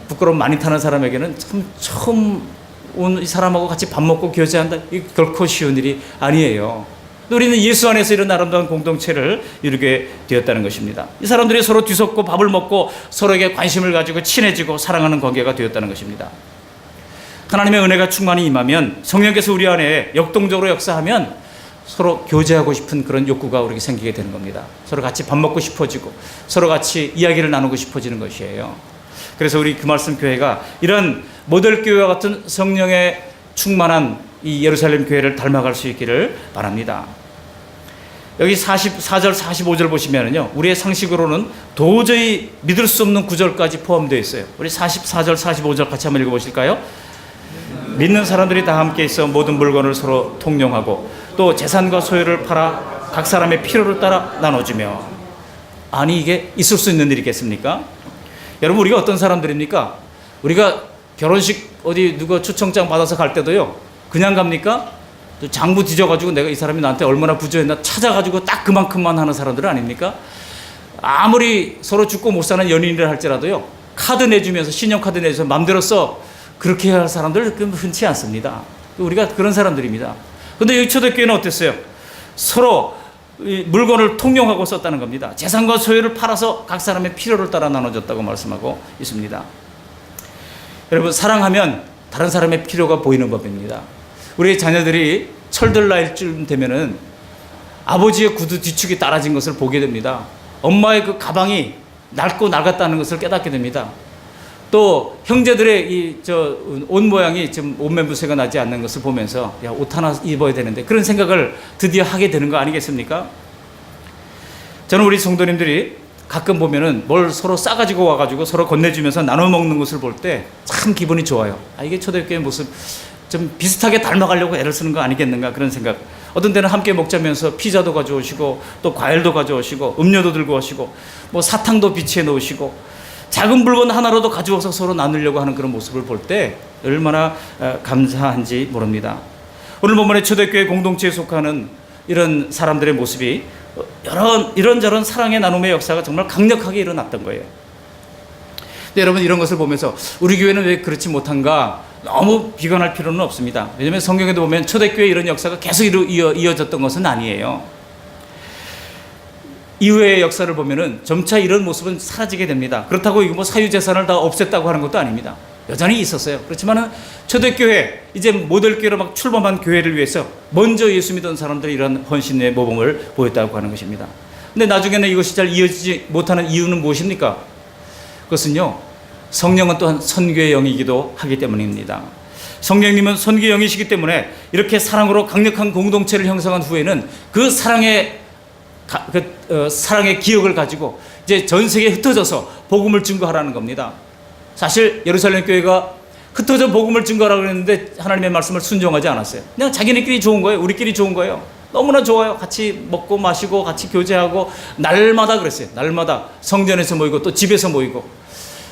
부끄러움 많이 타는 사람에게는 참 처음 온 이 사람하고 같이 밥 먹고 교제한다, 이 결코 쉬운 일이 아니에요. 우리는 예수 안에서 이런 아름다운 공동체를 이루게 되었다는 것입니다. 이 사람들이 서로 뒤섞고 밥을 먹고 서로에게 관심을 가지고 친해지고 사랑하는 관계가 되었다는 것입니다. 하나님의 은혜가 충만히 임하면, 성령께서 우리 안에 역동적으로 역사하면 서로 교제하고 싶은 그런 욕구가 우리에게 생기게 되는 겁니다. 서로 같이 밥 먹고 싶어지고 서로 같이 이야기를 나누고 싶어지는 것이에요. 그래서 우리 그 말씀 교회가 이런 모델 교회와 같은 성령의 충만한 이 예루살렘 교회를 닮아갈 수 있기를 바랍니다. 여기 44절 45절 보시면은요, 우리의 상식으로는 도저히 믿을 수 없는 구절까지 포함되어 있어요. 우리 44절 45절 같이 한번 읽어보실까요? 믿는 사람들이 다 함께 있어 모든 물건을 서로 통용하고 또 재산과 소유를 팔아 각 사람의 필요를 따라 나눠주며. 아니, 이게 있을 수 있는 일이겠습니까? 여러분, 우리가 어떤 사람들입니까? 우리가 결혼식 어디 누가 초청장 받아서 갈 때도요, 그냥 갑니까? 또 장부 뒤져가지고 내가 이 사람이 나한테 얼마나 부조했나 찾아가지고 딱 그만큼만 하는 사람들 아닙니까? 아무리 서로 죽고 못 사는 연인이라 할지라도요, 카드 내주면서, 신용카드 내주면서 맘대로 써, 그렇게 할 사람들 흔치 않습니다. 우리가 그런 사람들입니다. 근데 여기 초대교회는 어땠어요? 서로 물건을 통용하고 썼다는 겁니다. 재산과 소유를 팔아서 각 사람의 필요를 따라 나눠줬다고 말씀하고 있습니다. 여러분, 사랑하면 다른 사람의 필요가 보이는 법입니다. 우리 자녀들이 철들 나이쯤 되면은 아버지의 구두 뒤축이 따라진 것을 보게 됩니다. 엄마의 그 가방이 낡고 낡았다는 것을 깨닫게 됩니다. 또 형제들의 옷 모양이 좀 옷매무새가 나지 않는 것을 보면서, 야, 옷 하나 입어야 되는데, 그런 생각을 드디어 하게 되는 거 아니겠습니까? 저는 우리 성도님들이 가끔 보면은 뭘 서로 싸가지고 와가지고 서로 건네주면서 나눠 먹는 것을 볼 때 참 기분이 좋아요. 아, 이게 초대교회 모습 좀 비슷하게 닮아가려고 애를 쓰는 거 아니겠는가, 그런 생각. 어떤 때는 함께 먹자면서 피자도 가져오시고 또 과일도 가져오시고 음료도 들고 오시고 뭐 사탕도 비치해 놓으시고 작은 물건 하나라도 가져와서 서로 나누려고 하는 그런 모습을 볼 때 얼마나 감사한지 모릅니다. 오늘 본문의 초대교회 공동체에 속하는 이런 사람들의 모습이 이런저런 사랑의 나눔의 역사가 정말 강력하게 일어났던 거예요. 근데 여러분, 이런 것을 보면서 우리 교회는 왜 그렇지 못한가 너무 비관할 필요는 없습니다. 왜냐하면 성경에도 보면 초대교회 이런 역사가 계속 이어졌던 것은 아니에요. 이후의 역사를 보면은 점차 이런 모습은 사라지게 됩니다. 그렇다고 이거 뭐 사유재산을 다 없앴다고 하는 것도 아닙니다. 여전히 있었어요. 그렇지만은 초대교회, 이제 모델교회로 막 출범한 교회를 위해서 먼저 예수 믿은 사람들이 이런 헌신의 모범을 보였다고 하는 것입니다. 근데 나중에는 이것이 잘 이어지지 못하는 이유는 무엇입니까? 그것은요, 성령은 또한 선교의 영이기도 하기 때문입니다. 성령님은 선교의 영이시기 때문에 이렇게 사랑으로 강력한 공동체를 형성한 후에는 그 사랑의 기억을 가지고 이제 전 세계에 흩어져서 복음을 증거하라는 겁니다. 사실 예루살렘 교회가 흩어져 복음을 증거하라고 했는데 하나님의 말씀을 순종하지 않았어요. 그냥 자기네끼리 좋은 거예요. 우리끼리 좋은 거예요. 너무나 좋아요. 같이 먹고 마시고 같이 교제하고 날마다 그랬어요. 날마다 성전에서 모이고 또 집에서 모이고,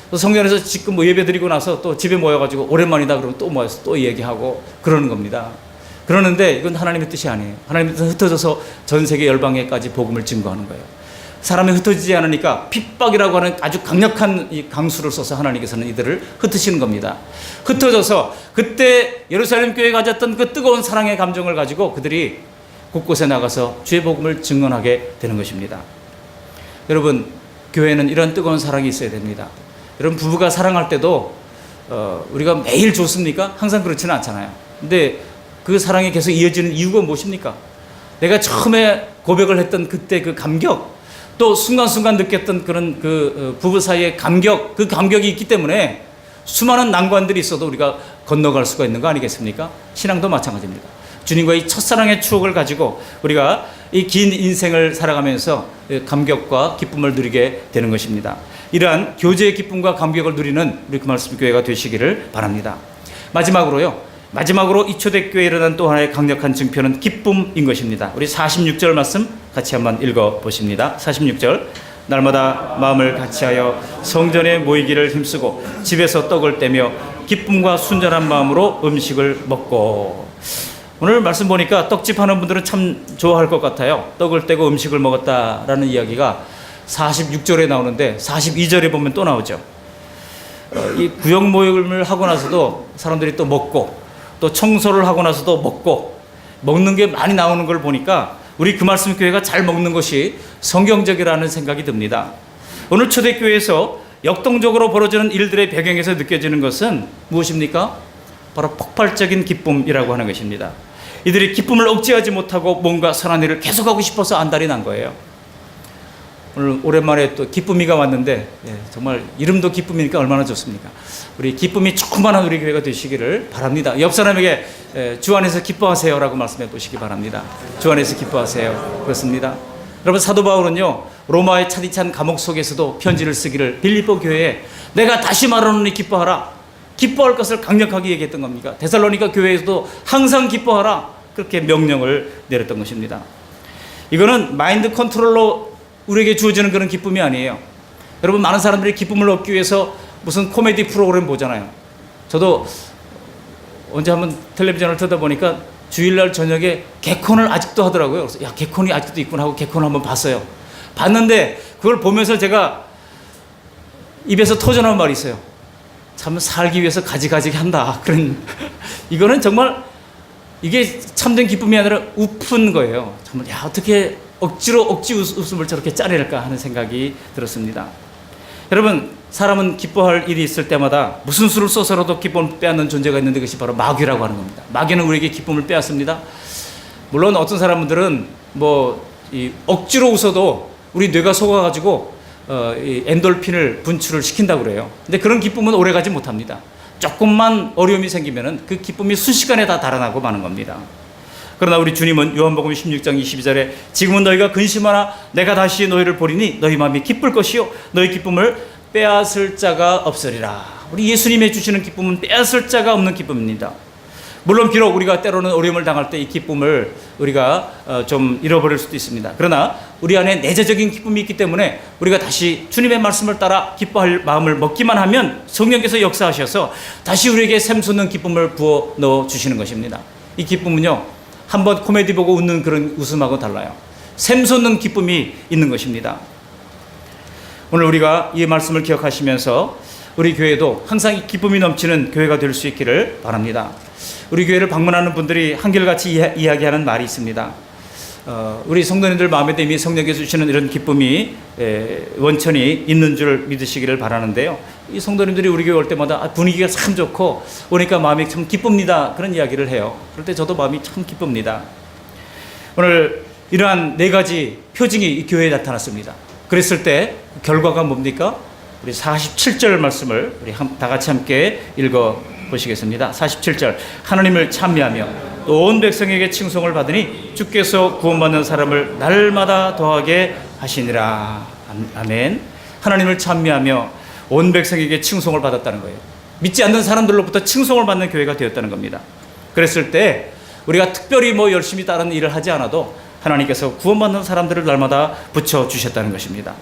또 성전에서 지금 뭐 예배 드리고 나서 또 집에 모여가지고 오랜만이다 그러면 또 모여서 또 얘기하고 그러는 겁니다. 그러는데 이건 하나님의 뜻이 아니에요. 하나님의 뜻은 흩어져서 전 세계 열방에까지 복음을 증거하는 거예요. 사람이 흩어지지 않으니까 핍박이라고 하는 아주 강력한 이 강수를 써서 하나님께서는 이들을 흩으시는 겁니다. 흩어져서 그때 예루살렘 교회가 가졌던 그 뜨거운 사랑의 감정을 가지고 그들이 곳곳에 나가서 주의 복음을 증언하게 되는 것입니다. 여러분, 교회는 이런 뜨거운 사랑이 있어야 됩니다. 여러분, 부부가 사랑할 때도 우리가 매일 좋습니까? 항상 그렇지는 않잖아요. 근데 그 사랑이 계속 이어지는 이유가 무엇입니까? 내가 처음에 고백을 했던 그때 그 감격, 또 순간순간 느꼈던 그런 그 부부 사이의 감격, 그 감격이 있기 때문에 수많은 난관들이 있어도 우리가 건너갈 수가 있는 거 아니겠습니까? 신앙도 마찬가지입니다. 주님과의 첫사랑의 추억을 가지고 우리가 이 긴 인생을 살아가면서 감격과 기쁨을 누리게 되는 것입니다. 이러한 교제의 기쁨과 감격을 누리는 우리 그 말씀 교회가 되시기를 바랍니다. 마지막으로요, 마지막으로 이 초대교회에 일어난 또 하나의 강력한 증표는 기쁨인 것입니다. 우리 46절 말씀 같이 한번 읽어보십니다. 46절. 날마다 마음을 같이하여 성전에 모이기를 힘쓰고 집에서 떡을 떼며 기쁨과 순전한 마음으로 음식을 먹고. 오늘 말씀 보니까 떡집 하는 분들은 참 좋아할 것 같아요. 떡을 떼고 음식을 먹었다라는 이야기가 46절에 나오는데 42절에 보면 또 나오죠. 이 구역 모임을 하고 나서도 사람들이 또 먹고, 또 청소를 하고 나서도 먹고, 먹는 게 많이 나오는 걸 보니까 우리 그 말씀 교회가 잘 먹는 것이 성경적이라는 생각이 듭니다. 오늘 초대교회에서 역동적으로 벌어지는 일들의 배경에서 느껴지는 것은 무엇입니까? 바로 폭발적인 기쁨이라고 하는 것입니다. 이들이 기쁨을 억제하지 못하고 뭔가 선한 일을 계속하고 싶어서 안달이 난 거예요. 오늘 오랜만에 또 기쁨이가 왔는데, 정말 이름도 기쁨이니까 얼마나 좋습니까? 우리 기쁨이 충만한 우리 교회가 되시기를 바랍니다. 옆 사람에게 주 안에서 기뻐하세요라고 말씀해 보시기 바랍니다. 주 안에서 기뻐하세요. 그렇습니다. 여러분, 사도 바울은요, 로마의 차디찬 감옥 속에서도 편지를 쓰기를 빌립보 교회에 내가 다시 말하노니 기뻐하라, 기뻐할 것을 강력하게 얘기했던 겁니다. 데살로니가 교회에서도 항상 기뻐하라, 그렇게 명령을 내렸던 것입니다. 이거는 마인드 컨트롤로 우리에게 주어지는 그런 기쁨이 아니에요. 여러분, 많은 사람들이 기쁨을 얻기 위해서 무슨 코미디 프로그램 보잖아요. 저도 언제 한번 텔레비전을 틀다 보니까 주일날 저녁에 개콘을 아직도 하더라고요. 그래서 야, 개콘이 아직도 있구나 하고 개콘을 한번 봤어요. 봤는데 그걸 보면서 제가 입에서 터져나온 말이 있어요. 참 살기 위해서 가지가지 한다. 그런 이거는 정말 이게 참된 기쁨이 아니라 우픈 거예요. 정말 야, 어떻게 억지 웃음을 저렇게 짜낼까 하는 생각이 들었습니다. 여러분, 사람은 기뻐할 일이 있을 때마다 무슨 수를 써서라도 기쁨을 빼앗는 존재가 있는데 그것이 바로 마귀라고 하는 겁니다. 마귀는 우리에게 기쁨을 빼앗습니다. 물론 어떤 사람들은 이 억지로 웃어도 우리 뇌가 속아가지고 이 엔돌핀을 분출을 시킨다고 그래요. 근데 그런 기쁨은 오래가지 못합니다. 조금만 어려움이 생기면은 그 기쁨이 순식간에 다 달아나고 마는 겁니다. 그러나 우리 주님은 요한복음 16장 22절에 지금은 너희가 근심하나 내가 다시 너희를 보리니 너희 마음이 기쁠 것이요 너희 기쁨을 빼앗을 자가 없으리라. 우리 예수님의 주시는 기쁨은 빼앗을 자가 없는 기쁨입니다. 물론 비록 우리가 때로는 어려움을 당할 때 이 기쁨을 우리가 좀 잃어버릴 수도 있습니다. 그러나 우리 안에 내재적인 기쁨이 있기 때문에 우리가 다시 주님의 말씀을 따라 기뻐할 마음을 먹기만 하면 성령께서 역사하셔서 다시 우리에게 샘솟는 기쁨을 부어 넣어 주시는 것입니다. 이 기쁨은요, 한번 코미디 보고 웃는 그런 웃음하고 달라요. 샘솟는 기쁨이 있는 것입니다. 오늘 우리가 이 말씀을 기억하시면서 우리 교회도 항상 이 기쁨이 넘치는 교회가 될 수 있기를 바랍니다. 우리 교회를 방문하는 분들이 한결같이 이야기하는 말이 있습니다. 우리 성도님들 마음에도 이미 성령께서 주시는 이런 기쁨이 원천이 있는 줄 믿으시기를 바라는데요. 이 성도님들이 우리 교회 올 때마다 분위기가 참 좋고 오니까 마음이 참 기쁩니다, 그런 이야기를 해요. 그럴 때 저도 마음이 참 기쁩니다. 오늘 이러한 네 가지 표징이 이 교회에 나타났습니다. 그랬을 때 결과가 뭡니까? 우리 47절 말씀을 우리 다 같이 함께 읽어 보시겠습니다. 47절. 하나님을 찬미하며 온 백성에게 칭송을 받으니 주께서 구원받는 사람을 날마다 더하게 하시니라. 아멘. 하나님을 찬미하며 온 백성에게 칭송을 받았다는 거예요. 믿지 않는 사람들로부터 칭송을 받는 교회가 되었다는 겁니다. 그랬을 때 우리가 특별히 열심히 다른 일을 하지 않아도 하나님께서 구원받는 사람들을 날마다 붙여주셨다는 것입니다.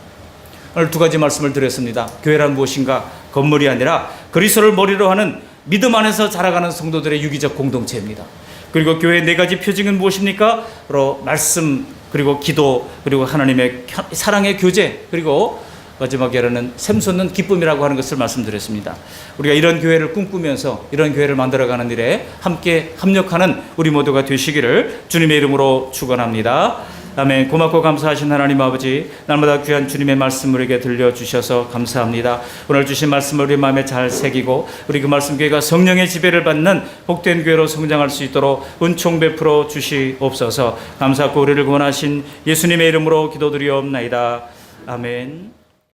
오늘 두 가지 말씀을 드렸습니다. 교회란 무엇인가? 건물이 아니라 그리스도를 머리로 하는 믿음 안에서 자라가는 성도들의 유기적 공동체입니다. 그리고 교회의 네 가지 표징은 무엇입니까? 바로 말씀, 그리고 기도, 그리고 하나님의 사랑의 교제, 그리고 마지막에는 샘솟는 기쁨이라고 하는 것을 말씀드렸습니다. 우리가 이런 교회를 꿈꾸면서 이런 교회를 만들어가는 일에 함께 합력하는 우리 모두가 되시기를 주님의 이름으로 축원합니다. 아멘. 고맙고 감사하신 하나님 아버지, 날마다 귀한 주님의 말씀을 우리에게 들려주셔서 감사합니다. 오늘 주신 말씀을 우리 마음에 잘 새기고 우리 그 말씀 교회가 성령의 지배를 받는 복된 교회로 성장할 수 있도록 은총 베풀어 주시옵소서. 감사하고 우리를 구원하신 예수님의 이름으로 기도드리옵나이다. 아멘.